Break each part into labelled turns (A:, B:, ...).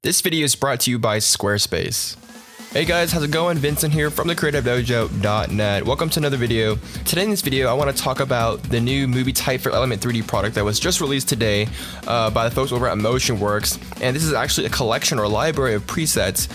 A: This video is brought to you by Squarespace. Hey guys, how's it going? Vincent here from thecreativedojo.net. Welcome to another video. Today in this video, I want to talk about the new MovieType for Element 3D product that was just released today by the folks over at Motionworks. And this is actually a collection or library of presets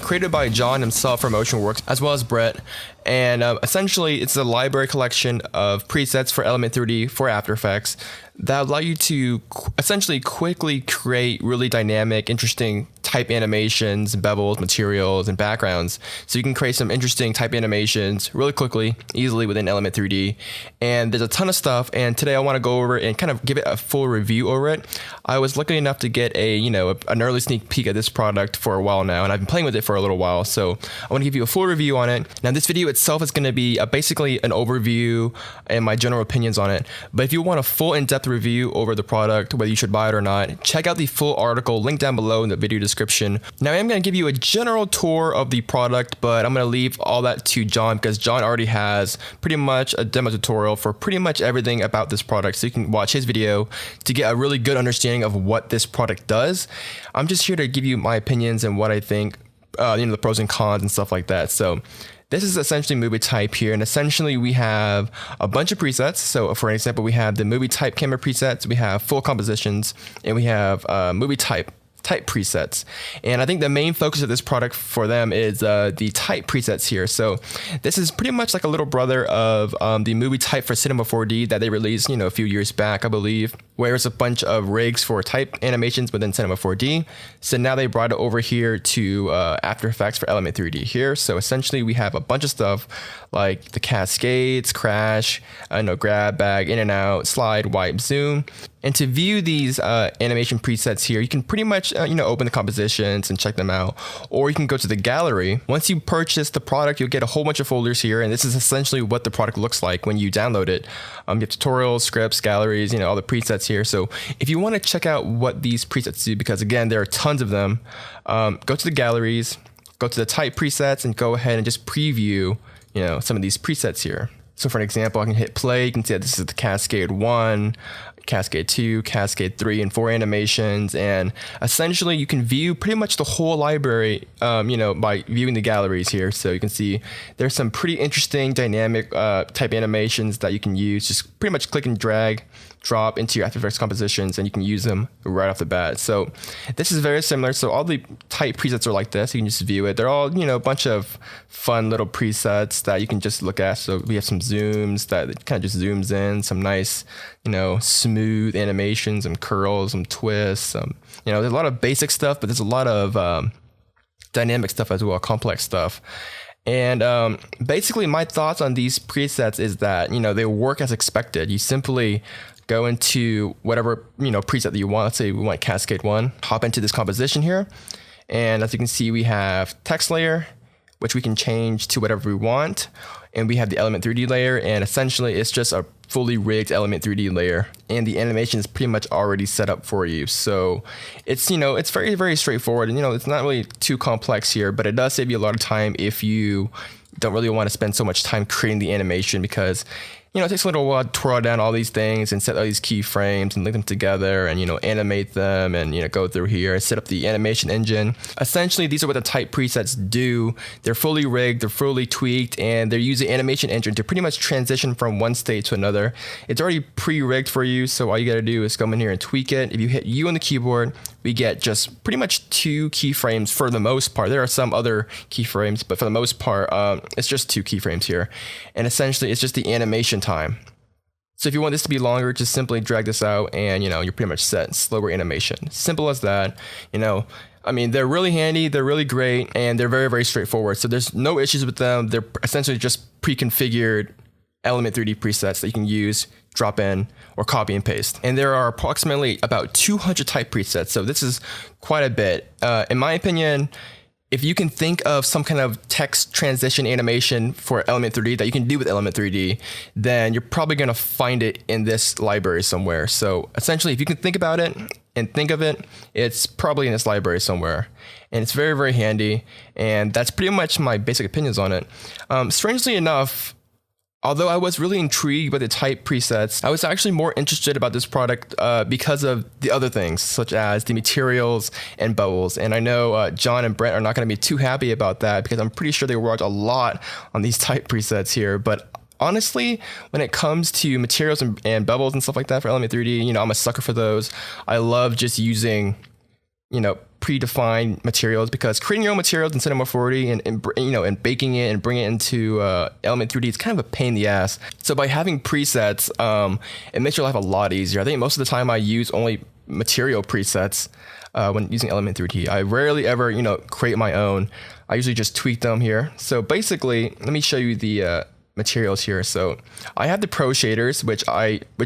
A: created by John himself from Motionworks, as well as Brett. And essentially, it's a library collection of presets for Element 3D for After Effects that allow you to essentially quickly create really dynamic, interesting type animations, bevels, materials, and backgrounds. So you can create some interesting type animations really quickly, easily within Element 3D. And there's a ton of stuff. And today I want to go over it and kind of give it a full review over it. I was lucky enough to get an early sneak peek at this product for a while now, and I've been playing with it for a little while. So I want to give you a full review on it. Now, this video itself is going to be basically an overview and my general opinions on it. But if you want a full in-depth review over the product, whether you should buy it or not, check out the full article linked down below in the video description. Now, I'm going to give you a general tour of the product, but I'm going to leave all that to John because John already has pretty much a demo tutorial for pretty much everything about this product. So you can watch his video to get a really good understanding of what this product does. I'm just here to give you my opinions and what I think, the pros and cons and stuff like that. So this is essentially MovieType here, and essentially we have a bunch of presets. So for example, we have the MovieType camera presets, we have full compositions, and we have MovieType type presets. And I think the main focus of this product for them is the type presets here. So this is pretty much like a little brother of the MovieType for Cinema 4D that they released, a few years back, I believe, where it's a bunch of rigs for type animations within Cinema 4D. So now they brought it over here to After Effects for Element 3D here. So essentially we have a bunch of stuff like the cascades, crash, grab, bag, in and out, slide, wipe, zoom. And to view these animation presets here, you can pretty much open the compositions and check them out, or you can go to the gallery. Once you purchase the product, you'll get a whole bunch of folders here, and this is essentially what the product looks like when you download it. You have tutorials, scripts, galleries, all the presets here. So if you want to check out what these presets do, because again, there are tons of them, go to the galleries, go to the type presets, and go ahead and just preview some of these presets here. So for an example, I can hit play. You can see that this is the Cascade 1, Cascade 2, Cascade 3, and 4 animations. And essentially, you can view pretty much the whole library, by viewing the galleries here. So you can see there's some pretty interesting dynamic type animations that you can use. Just pretty much click and drag, drop into your After Effects compositions, and you can use them right off the bat. So this is very similar. So all the type presets are like this. You can just view it. They're all, a bunch of fun little presets that you can just look at. So we have some zooms that kind of just zooms in, some nice, smooth animations, some curls, some twists. There's a lot of basic stuff, but there's a lot of dynamic stuff as well, complex stuff. And basically my thoughts on these presets is that, they work as expected. You simply go into whatever, preset that you want. Let's say we want Cascade 1, hop into this composition here. And as you can see, we have text layer, which we can change to whatever we want. And we have the Element 3D layer, and essentially it's just a fully rigged Element 3D layer. And the animation is pretty much already set up for you. So it's, it's very, very straightforward. And, it's not really too complex here, but it does save you a lot of time if you don't really want to spend so much time creating the animation, because it takes a little while to twirl down all these things and set all these keyframes and link them together and, animate them and, go through here and set up the animation engine. Essentially, these are what the type presets do. They're fully rigged, they're fully tweaked, and they're using animation engine to pretty much transition from one state to another. It's already pre-rigged for you, so all you got to do is come in here and tweak it. If you hit U on the keyboard, we get just pretty much 2 keyframes for the most part. There are some other keyframes, but for the most part, it's just 2 keyframes here. And essentially, it's just the animation time. So if you want this to be longer, just simply drag this out and, you're pretty much set. Slower animation. Simple as that. They're really handy, they're really great, and they're very, very straightforward. So there's no issues with them. They're essentially just pre-configured Element 3D presets that you can use, drop in, or copy and paste. And there are approximately about 200 type presets. So this is quite a bit. In my opinion, if you can think of some kind of text transition animation for Element 3D that you can do with Element 3D, then you're probably going to find it in this library somewhere. So essentially, if you can think about it and think of it, it's probably in this library somewhere. And it's very, very handy. And that's pretty much my basic opinions on it. Strangely enough, Although I was really intrigued by the type presets, I was actually more interested about this product because of the other things, such as the materials and bubbles. And I know John and Brent are not going to be too happy about that because I'm pretty sure they worked a lot on these type presets here. But honestly, when it comes to materials and bubbles and stuff like that for Element 3D, you know, I'm a sucker for those. I love just using, you know, predefined materials, because creating your own materials in Cinema 4D and baking it and bringing it into Element 3D is kind of a pain in the ass. So by having presets, it makes your life a lot easier. I think most of the time I use only material presets when using Element 3D. I rarely ever, you know, create my own. I usually just tweak them here. So basically, let me show you the materials here. So I have the Pro shaders, which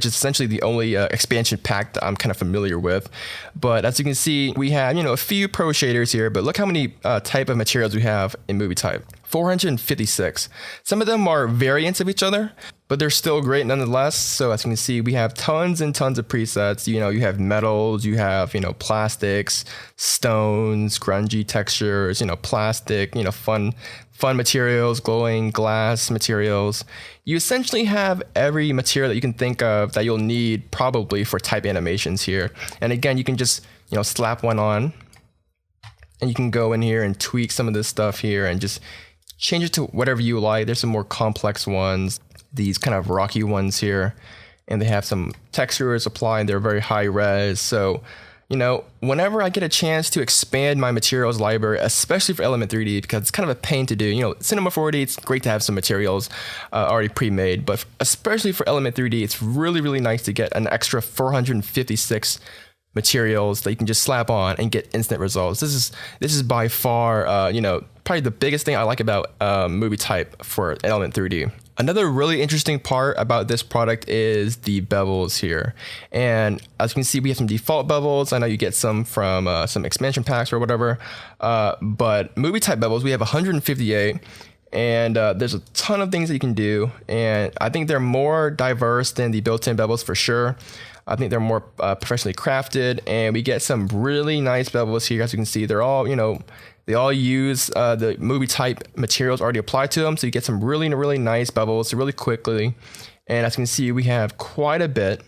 A: is essentially the only expansion pack that I'm kind of familiar with. But as you can see, we have, you know, a few Pro shaders here, but look how many type of materials we have in MovieType. 456. Some of them are variants of each other, but they're still great nonetheless. So as you can see, we have tons and tons of presets. You know, you have metals, you have, you know, plastics, stones, grungy textures, you know, plastic, you know, fun materials, glowing glass materials. You essentially have every material that you can think of that you'll need probably for type animations here. And again, you can just, you know, slap one on, and you can go in here and tweak some of this stuff here and just change it to whatever you like. There's some more complex ones, these kind of rocky ones here, and they have some textures applied. They're very high res. So, you know, whenever I get a chance to expand my materials library, especially for Element 3D, because it's kind of a pain to do. You know, Cinema 4D, it's great to have some materials already pre-made, but especially for Element 3D, it's really, really nice to get an extra 456 materials that you can just slap on and get instant results. This is by far, you know, probably the biggest thing I like about MovieType for Element 3D. Another really interesting part about this product is the bevels here. And as you can see, we have some default bevels. I know you get some from some expansion packs or whatever, but MovieType bevels, we have 158. And there's a ton of things that you can do. And I think they're more diverse than the built-in bevels for sure. I think they're more professionally crafted, and we get some really nice bevels here. As you can see, they're all, you know, they all use the MovieType materials already applied to them. So you get some really, really nice bevels really quickly. And as you can see, we have quite a bit.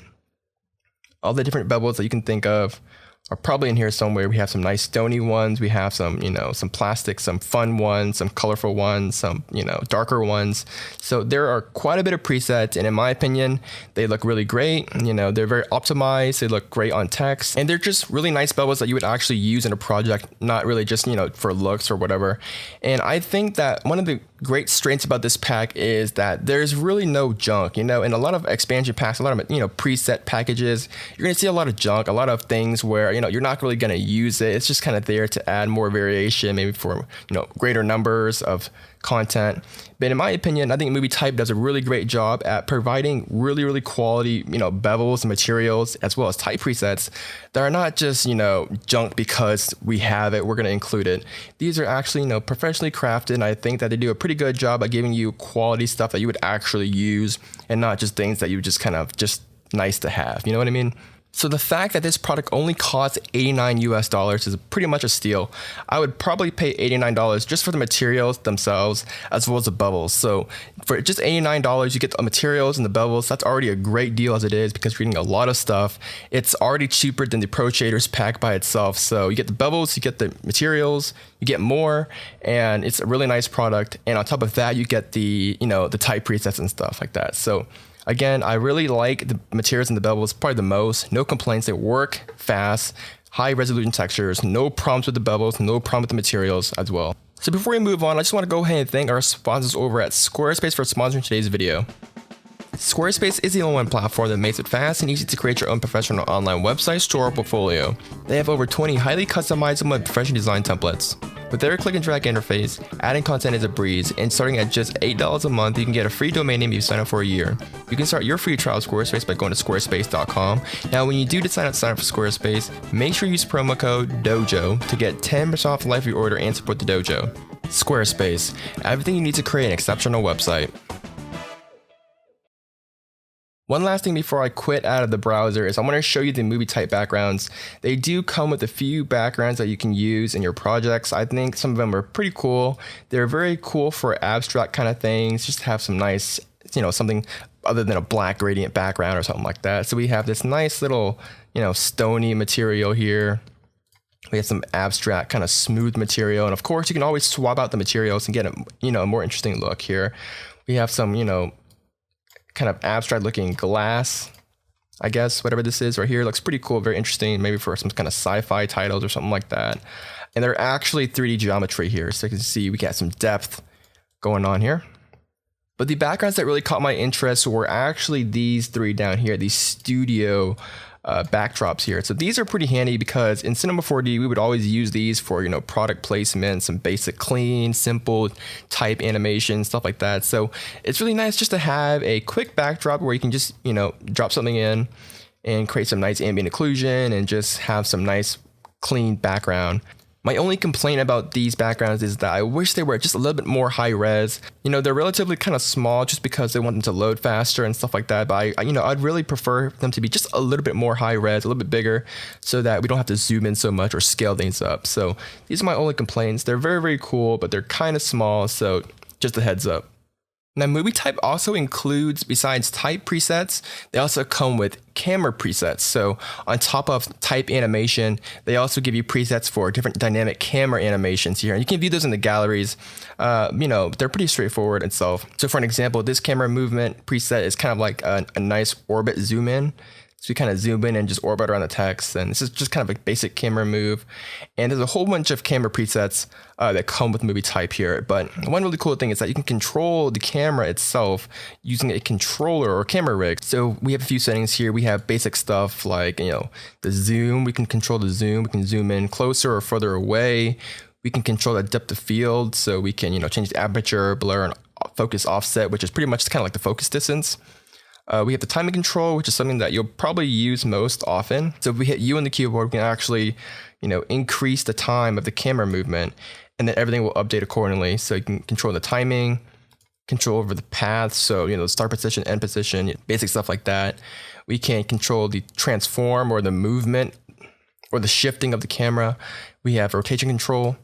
A: All the different bevels that you can think of are probably in here somewhere. We have some nice stony ones. We have some, you know, some plastic, some fun ones, some colorful ones, some, you know, darker ones. So there are quite a bit of presets, and in my opinion, they look really great. You know, they're very optimized. They look great on text, and they're just really nice bevels that you would actually use in a project, not really just, you know, for looks or whatever. And I think that one of the great strengths about this pack is that there's really no junk. You know, in a lot of expansion packs, a lot of, you know, preset packages, you're going to see a lot of junk, a lot of things where, you know, you're not really going to use it. It's just kind of there to add more variation, maybe for, you know, greater numbers of content. But in my opinion, I think MovieType does a really great job at providing really, really quality, you know, bevels and materials, as well as type presets that are not just, you know, junk because we have it, we're going to include it. These are actually, you know, professionally crafted, and I think that they do a pretty good job at giving you quality stuff that you would actually use, and not just things that you just kind of just nice to have. You know what I mean? So the fact that this product only costs $89 US is pretty much a steal. I would probably pay $89 just for the materials themselves, as well as the bevels. So for just $89, you get the materials and the bevels. That's already a great deal as it is, because you're getting a lot of stuff. It's already cheaper than the Pro Shaders pack by itself. So you get the bevels, you get the materials, you get more, and it's a really nice product. And on top of that, you get the, you know, the type presets and stuff like that. So again, I really like the materials and the bevels probably the most. No complaints. They work fast, high resolution textures, no problems with the bevels, no problem with the materials as well. So before we move on, I just want to go ahead and thank our sponsors over at Squarespace for sponsoring today's video. Squarespace is the all-in platform that makes it fast and easy to create your own professional online website, store, or portfolio. They have over 20 highly customizable and professionally designed templates. With their click and drag interface, adding content is a breeze, and starting at just $8 a month, you can get a free domain name if you sign up for a year. You can start your free trial of Squarespace by going to squarespace.com. Now, when you do decide to sign up for Squarespace, make sure you use promo code DOJO to get 10% off the life of your order and support the dojo. Squarespace, everything you need to create an exceptional website. One last thing before I quit out of the browser is I want to show you the MovieType backgrounds. They do come with a few backgrounds that you can use in your projects. I think some of them are pretty cool. They're very cool for abstract kind of things, just to have some nice something other than a black gradient background or something like that. So we have this nice little, stony material here. We have some abstract kind of smooth material. And of course, you can always swap out the materials and get a more interesting look here. We have some, kind of abstract looking glass, I guess, whatever this is right here. It looks pretty cool, very interesting, maybe for some kind of sci-fi titles or something like that. And they're actually 3D geometry here. So you can see we got some depth going on here. But the backgrounds that really caught my interest were actually these three down here, these studio backdrops here. So these are pretty handy because in Cinema 4D, we would always use these for, product placement, some basic clean, simple type animation, stuff like that. So it's really nice just to have a quick backdrop where you can just, drop something in and create some nice ambient occlusion and just have some nice clean background. My only complaint about these backgrounds is that I wish they were just a little bit more high res. They're relatively kind of small just because they want them to load faster and stuff like that. But I'd really prefer them to be just a little bit more high res, a little bit bigger, so that we don't have to zoom in so much or scale things up. So these are my only complaints. They're very, very cool, but they're kind of small. So just a heads up. Now, MovieType also includes, besides type presets, they also come with camera presets. So on top of type animation, they also give you presets for different dynamic camera animations here. And you can view those in the galleries. They're pretty straightforward itself. So for an example, this camera movement preset is kind of like a nice orbit zoom in. So we kind of zoom in and just orbit around the text. And this is just kind of a basic camera move. And there's a whole bunch of camera presets that come with MovieType here. But one really cool thing is that you can control the camera itself using a controller or camera rig. So we have a few settings here. We have basic stuff like, the zoom. We can control the zoom. We can zoom in closer or further away. We can control the depth of field. So we can, change the aperture, blur, and focus offset, which is pretty much kind of like the focus distance. We have the timing control, which is something that you'll probably use most often. So if we hit U on the keyboard, we can actually, increase the time of the camera movement, and then everything will update accordingly. So you can control the timing, control over the path. So, the start position, end position, basic stuff like that. We can control the transform or the movement or the shifting of the camera. We have rotation control.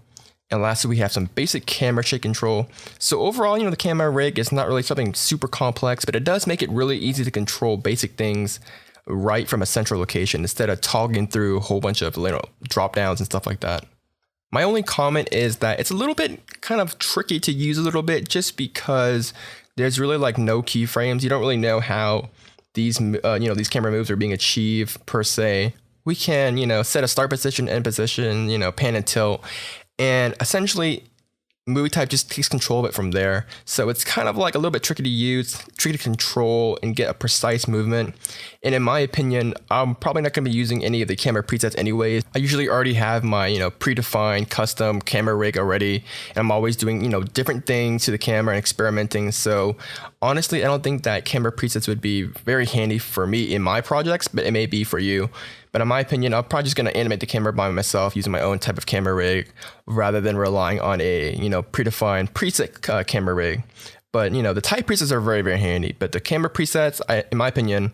A: And lastly, we have some basic camera shake control. So overall, the camera rig is not really something super complex, but it does make it really easy to control basic things right from a central location instead of toggling through a whole bunch of drop downs and stuff like that. My only comment is that it's a little bit kind of tricky to use a little bit just because there's really no keyframes. You don't really know how these these camera moves are being achieved per se. We can set a start position, end position, pan and tilt. And essentially, MovieType just takes control of it from there. So it's kind of a little bit tricky to use, tricky to control and get a precise movement. And in my opinion, I'm probably not going to be using any of the camera presets anyways. I usually already have my, predefined custom camera rig already. And I'm always doing, different things to the camera and experimenting. So honestly, I don't think that camera presets would be very handy for me in my projects, but it may be for you. But in my opinion, I'm probably just going to animate the camera by myself using my own type of camera rig rather than relying on a, predefined preset camera rig. But, the type presets are very, very handy. But the camera presets, in my opinion,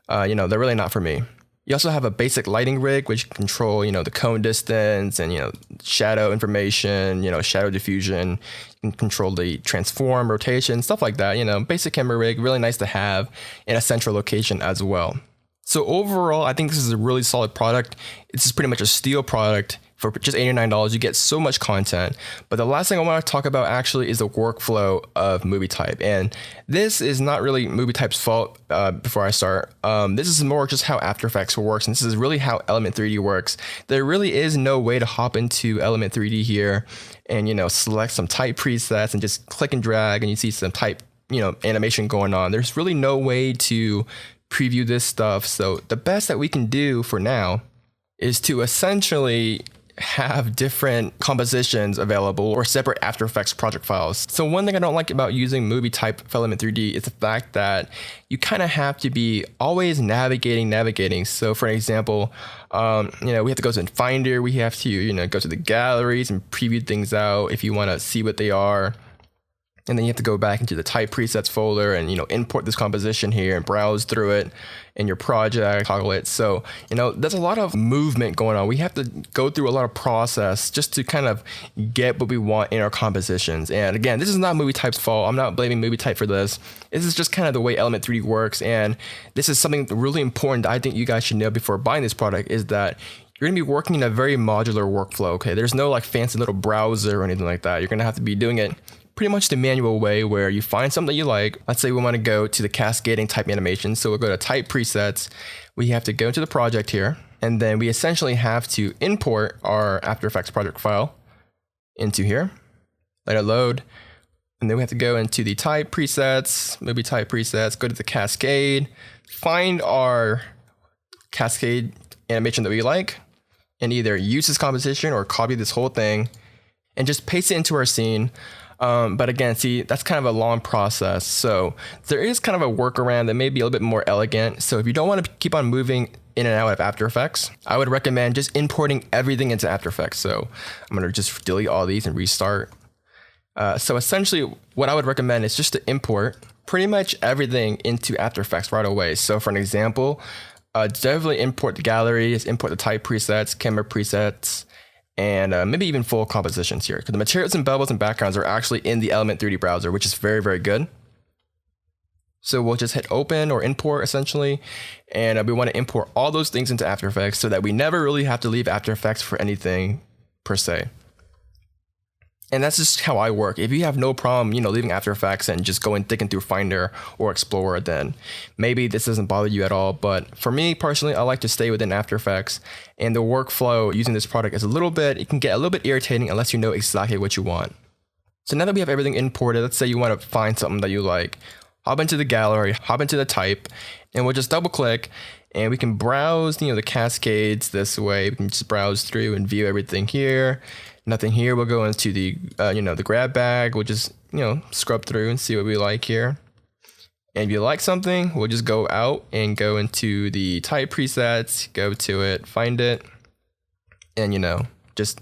A: they're really not for me. You also have a basic lighting rig, which can control, the cone distance and, shadow information, shadow diffusion. You can control the transform, rotation, stuff like that. Basic camera rig, really nice to have in a central location as well. So overall, I think this is a really solid product. This is pretty much a steal product. For just $89, you get so much content. But the last thing I want to talk about actually is the workflow of MovieType. And this is not really MovieType's fault before I start. This is more just how After Effects works. And this is really how Element 3D works. There really is no way to hop into Element 3D here and, select some type presets and just click and drag and you see some type, animation going on. There's really no way to preview this stuff. So the best that we can do for now is to essentially have different compositions available or separate After Effects project files. So one thing I don't like about using MovieType for Element 3D is the fact that you kind of have to be always navigating. So for example, we have to go to Finder, we have to, go to the galleries and preview things out if you want to see what they are. And then you have to go back into the type presets folder and, import this composition here and browse through it in your project, toggle it. So, there's a lot of movement going on. We have to go through a lot of process just to kind of get what we want in our compositions. And again, this is not MovieType's fault. I'm not blaming MovieType for this. This is just kind of the way Element 3D works. And this is something really important that I think you guys should know before buying this product, is that you're gonna be working in a very modular workflow, okay? There's no like fancy little browser or anything like that. You're gonna have to be doing it pretty much the manual way, where you find something that you like. Let's say we want to go to the cascading type animation. So we'll go to type presets. We have to go into the project here, and then we essentially have to import our After Effects project file into here, let it load. And then we have to go into the type presets, MovieType presets, go to the cascade, find our cascade animation that we like, and either use this composition or copy this whole thing and just paste it into our scene. But again, see, that's kind of a long process. So there is kind of a workaround that may be a little bit more elegant. So if you don't want to keep on moving in and out of After Effects, I would recommend just importing everything into After Effects. So I'm going to just delete all these and restart. So essentially what I would recommend is just to import pretty much everything into After Effects right away. So for an example, definitely import the galleries, import the type presets, camera presets, and maybe even full compositions here, because the materials and bevels and backgrounds are actually in the Element 3D browser, which is very, very good. So we'll just hit open or import essentially, and we want to import all those things into After Effects so that we never really have to leave After Effects for anything per se. And that's just how I work. If you have no problem, leaving After Effects and just going digging through Finder or Explorer, then maybe this doesn't bother you at all. But for me personally, I like to stay within After Effects, and the workflow using this product is it can get a little bit irritating unless you know exactly what you want. So now that we have everything imported, let's say you want to find something that you like, hop into the gallery, hop into the type, and we'll just double click and we can browse, the cascades this way. We can just browse through and view everything here. Nothing here. We'll go into the, the grab bag. We'll just, scrub through and see what we like here. And if you like something, we'll just go out and go into the type presets, go to it, find it, and, just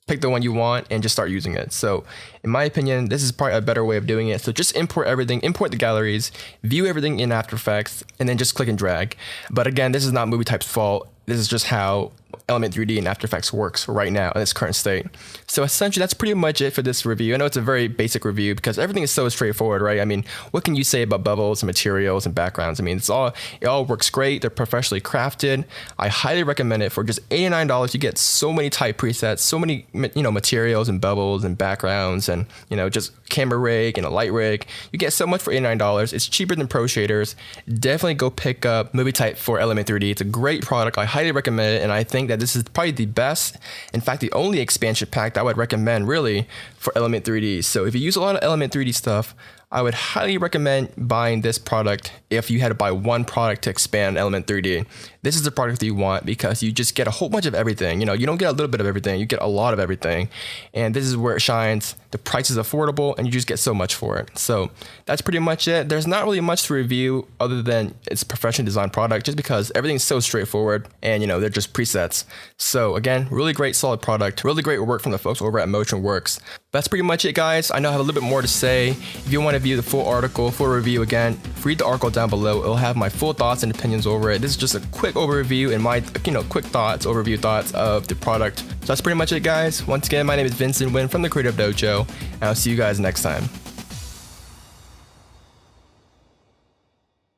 A: pick the one you want and just start using it. So in my opinion, this is probably a better way of doing it. So just import everything, import the galleries, view everything in After Effects, and then just click and drag. But again, this is not MovieType's fault. This is just how Element 3D and After Effects works right now in its current state. So essentially, that's pretty much it for this review. I know it's a very basic review because everything is so straightforward, right? I mean, what can you say about bevels and materials and backgrounds? I mean, it all works great. They're professionally crafted. I highly recommend it. For just $89, you get so many type presets, so many materials and bevels and backgrounds, and just camera rig and a light rig. You get so much for $89. It's cheaper than Pro Shaders. Definitely go pick up MovieType for Element 3D. It's a great product. I highly recommend it, and I think that this is probably the best, in fact, the only expansion pack that I would recommend really for Element 3D. So if you use a lot of Element 3D stuff, I would highly recommend buying this product if you had to buy one product to expand Element 3D. This is the product that you want because you just get a whole bunch of everything. You don't get a little bit of everything, you get a lot of everything. And this is where it shines. The price is affordable and you just get so much for it. So that's pretty much it. There's not really much to review other than it's a professionally designed product, just because everything's so straightforward and they're just presets. So again, really great, solid product, really great work from the folks over at Motionworks. That's pretty much it, guys. I know I have a little bit more to say. If you want to view the full article, full review, again, read the article down below. It'll have my full thoughts and opinions over it. This is just a quick overview and my, quick overview thoughts of the product. So that's pretty much it, guys. Once again, my name is Vincent Wynn from the Creative Dojo, and I'll see you guys next time.